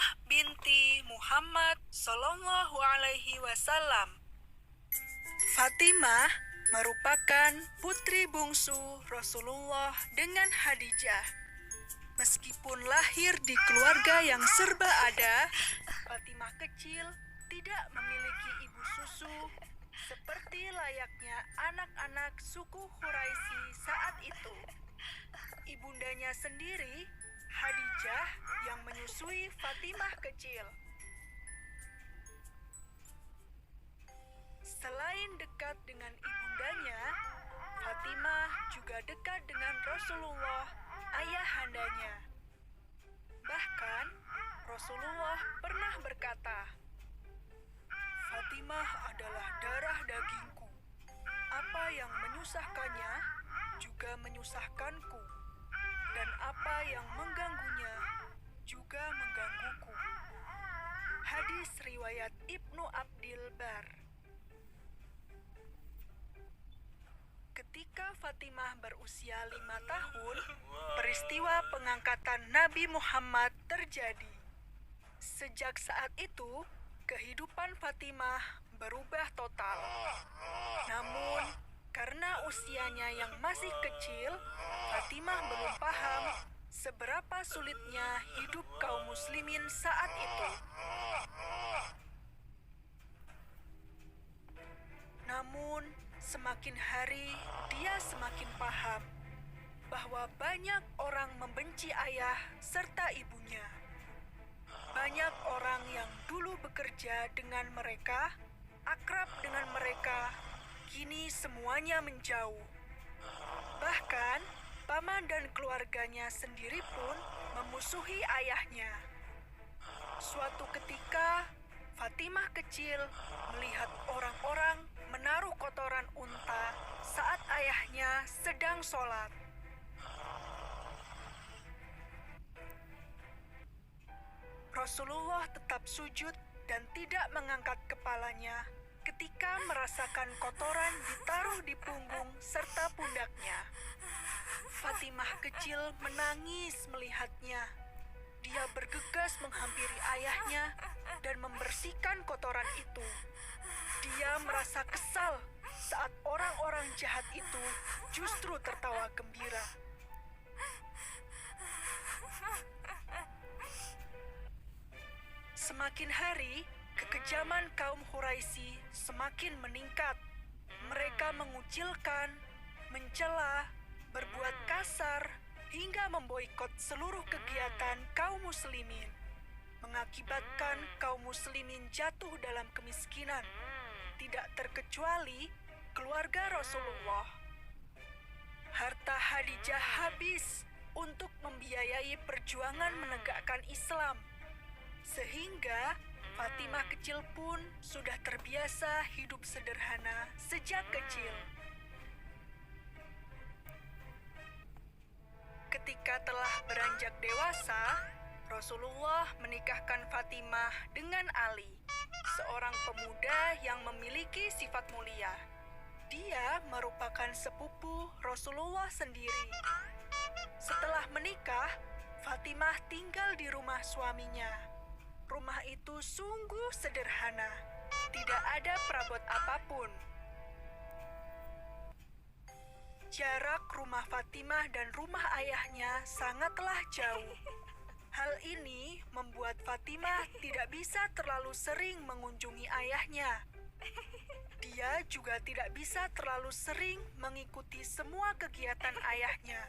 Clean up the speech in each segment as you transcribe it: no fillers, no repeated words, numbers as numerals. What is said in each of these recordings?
Fatimah binti Muhammad Sallallahu Alaihi Wasallam. Fatimah merupakan putri bungsu Rasulullah dengan Khadijah. Meskipun lahir di keluarga yang serba ada, Fatimah kecil tidak memiliki ibu susu seperti layaknya anak-anak suku Quraisy saat itu. Ibundanya sendiri, Khadijah, yang menyusui Fatimah kecil. Selain dekat dengan ibundanya, Fatimah juga dekat dengan Rasulullah, ayahandanya. Bahkan, Rasulullah pernah berkata, "Fatimah adalah darah dagingku. Apa yang menyusahkannya juga menyusahkanku, dan apa yang mengganggunya juga menggangguku." Hadis riwayat Ibnu Abdil Bar. Ketika Fatimah berusia 5 tahun, peristiwa pengangkatan Nabi Muhammad terjadi. Sejak saat itu, kehidupan Fatimah berubah total. Namun, karena usianya yang masih kecil, Fatimah belum paham seberapa sulitnya hidup kaum muslimin saat itu. Namun, semakin hari dia semakin paham bahwa banyak orang membenci ayah serta ibunya. Banyak orang yang dulu bekerja dengan mereka, akrab dengan mereka, kini semuanya menjauh. Bahkan, paman dan keluarganya sendiri pun memusuhi ayahnya. Suatu ketika, Fatimah kecil melihat orang-orang menaruh kotoran unta saat ayahnya sedang sholat. Rasulullah tetap sujud dan tidak mengangkat kepalanya ketika merasakan kotoran ditaruh di punggung serta pundaknya. Fatimah kecil menangis melihatnya. Dia bergegas menghampiri ayahnya dan membersihkan kotoran itu. Dia merasa kesal saat orang-orang jahat itu justru tertawa gembira. Semakin hari, kekejaman kaum Quraisy semakin meningkat. Mereka mengucilkan, mencela, berbuat kasar, hingga memboikot seluruh kegiatan kaum muslimin, mengakibatkan kaum muslimin jatuh dalam kemiskinan, tidak terkecuali keluarga Rasulullah. Harta Khadijah habis untuk membiayai perjuangan menegakkan Islam, sehingga Fatimah kecil pun sudah terbiasa hidup sederhana sejak kecil. Ketika telah beranjak dewasa, Rasulullah menikahkan Fatimah dengan Ali, seorang pemuda yang memiliki sifat mulia. Dia merupakan sepupu Rasulullah sendiri. Setelah menikah, Fatimah tinggal di rumah suaminya. Rumah itu sungguh sederhana, tidak ada perabot apapun. Jarak rumah Fatimah dan rumah ayahnya sangatlah jauh. Hal ini membuat Fatimah tidak bisa terlalu sering mengunjungi ayahnya. Dia juga tidak bisa terlalu sering mengikuti semua kegiatan ayahnya.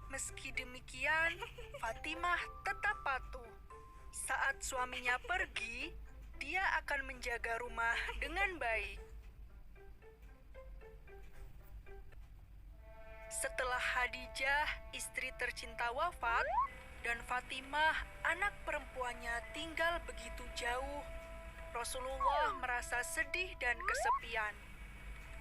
Meski demikian, Fatimah tetap patuh. Saat suaminya pergi, dia akan menjaga rumah dengan baik. Setelah Khadijah, istri tercinta wafat, dan Fatimah, anak perempuannya tinggal begitu jauh, Rasulullah merasa sedih dan kesepian.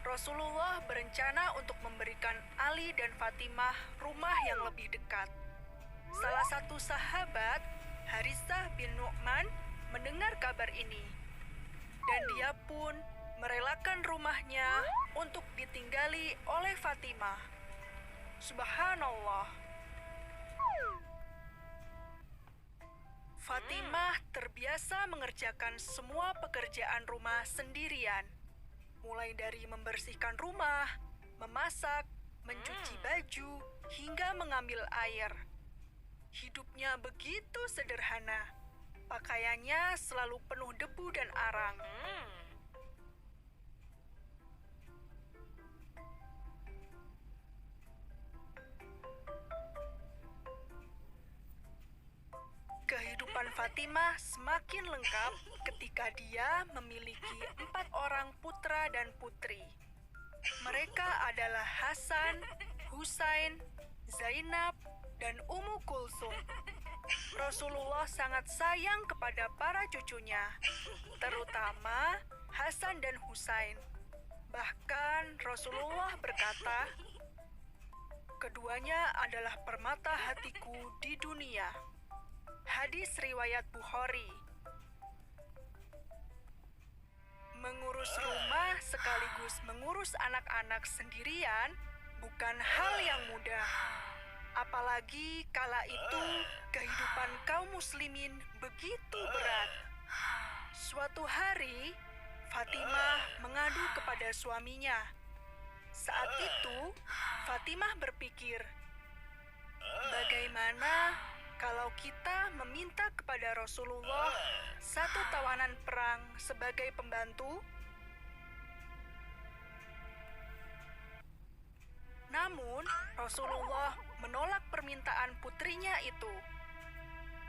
Rasulullah berencana untuk memberikan Ali dan Fatimah rumah yang lebih dekat. Salah satu sahabat, Haritsah bin Nu'man, mendengar kabar ini, dan dia pun merelakan rumahnya untuk ditinggali oleh Fatimah. Subhanallah. Fatimah terbiasa mengerjakan semua pekerjaan rumah sendirian, mulai dari membersihkan rumah, memasak, mencuci baju, hingga mengambil air. Hidupnya begitu sederhana. Pakaiannya selalu penuh debu dan arang. Kehidupan Fatimah semakin lengkap ketika dia memiliki 4 orang putra dan putri. Mereka adalah Hasan, Husain, Zainab, dan Ummu Kulsum. Rasulullah sangat sayang kepada para cucunya, terutama Hasan dan Husain. Bahkan Rasulullah berkata, "Keduanya adalah permata hatiku di dunia." Hadis riwayat Bukhari. Mengurus rumah sekaligus mengurus anak-anak sendirian bukan hal yang mudah. Apalagi kala itu kehidupan kaum muslimin begitu berat. Suatu hari, Fatimah mengadu kepada suaminya. Saat itu, Fatimah berpikir, bagaimana kalau kita meminta kepada Rasulullah satu tawanan perang sebagai pembantu? Namun, Rasulullah menolak permintaan putrinya itu.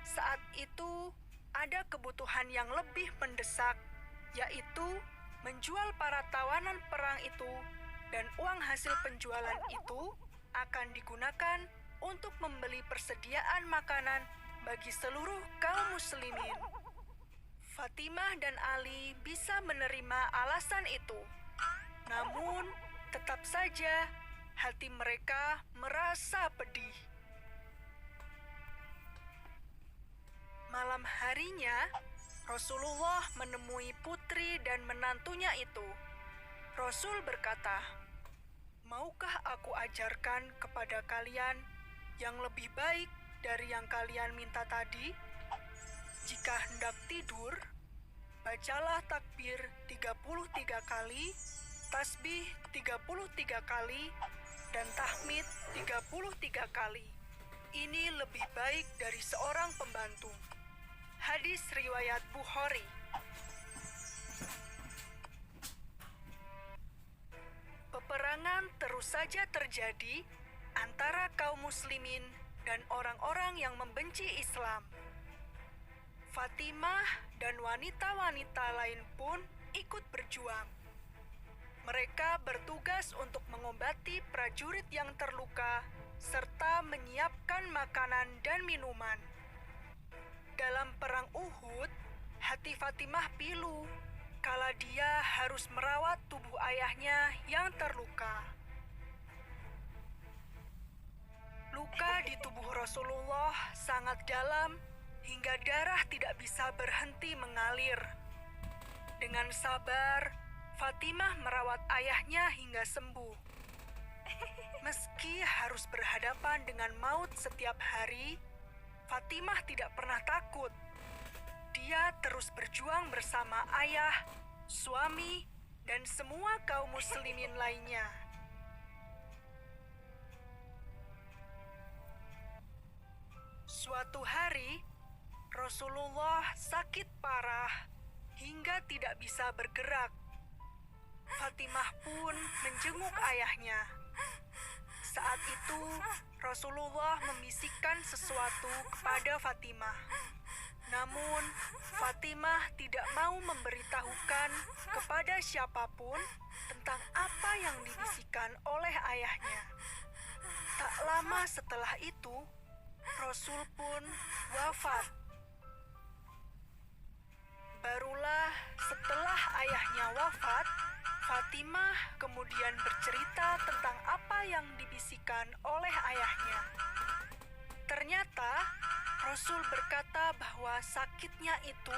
Saat itu, ada kebutuhan yang lebih mendesak, yaitu menjual para tawanan perang itu, dan uang hasil penjualan itu akan digunakan untuk membeli persediaan makanan bagi seluruh kaum muslimin. Fatimah dan Ali bisa menerima alasan itu. Namun, tetap saja hati mereka merasa pedih. Malam harinya, Rasulullah menemui putri dan menantunya itu. Rasul berkata, "Maukah aku ajarkan kepada kalian yang lebih baik dari yang kalian minta tadi? Jika hendak tidur, bacalah takbir 33 kali, tasbih 33 kali, dan tahmid 33 kali. Ini lebih baik dari seorang pembantu." Hadis riwayat Bukhari. Peperangan terus saja terjadi antara kaum muslimin dan orang-orang yang membenci Islam. Fatimah dan wanita-wanita lain pun ikut berjuang. Mereka bertugas untuk mengobati prajurit yang terluka serta menyiapkan makanan dan minuman. Dalam perang Uhud, hati Fatimah pilu kala dia harus merawat tubuh ayahnya yang terluka. Luka di tubuh Rasulullah sangat dalam hingga darah tidak bisa berhenti mengalir. Dengan sabar, Fatimah merawat ayahnya hingga sembuh. Meski harus berhadapan dengan maut setiap hari, Fatimah tidak pernah takut. Dia terus berjuang bersama ayah, suami, dan semua kaum muslimin lainnya. Suatu hari, Rasulullah sakit parah hingga tidak bisa bergerak. Fatimah pun menjenguk ayahnya. Saat itu, Rasulullah membisikkan sesuatu kepada Fatimah. Namun, Fatimah tidak mau memberitahukan kepada siapapun tentang apa yang dibisikkan oleh ayahnya. Tak lama setelah itu, Rasul pun wafat. Barulah setelah ayahnya wafat, Fatimah kemudian bercerita tentang apa yang dibisikkan oleh ayahnya. Ternyata, Rasul berkata bahwa sakitnya itu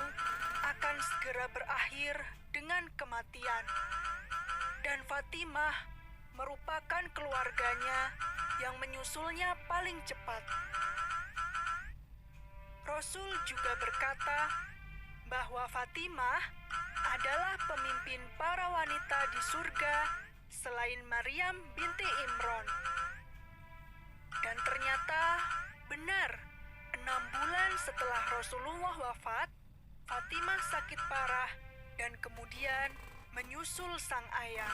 akan segera berakhir dengan kematian. Dan Fatimah merupakan keluarganya yang menyusulnya paling cepat. Rasul juga berkata bahwa Fatimah adalah pemimpin para wanita di surga selain Maryam binti Imron. Dan ternyata benar, 6 bulan setelah Rasulullah wafat, Fatimah sakit parah dan kemudian menyusul sang ayah.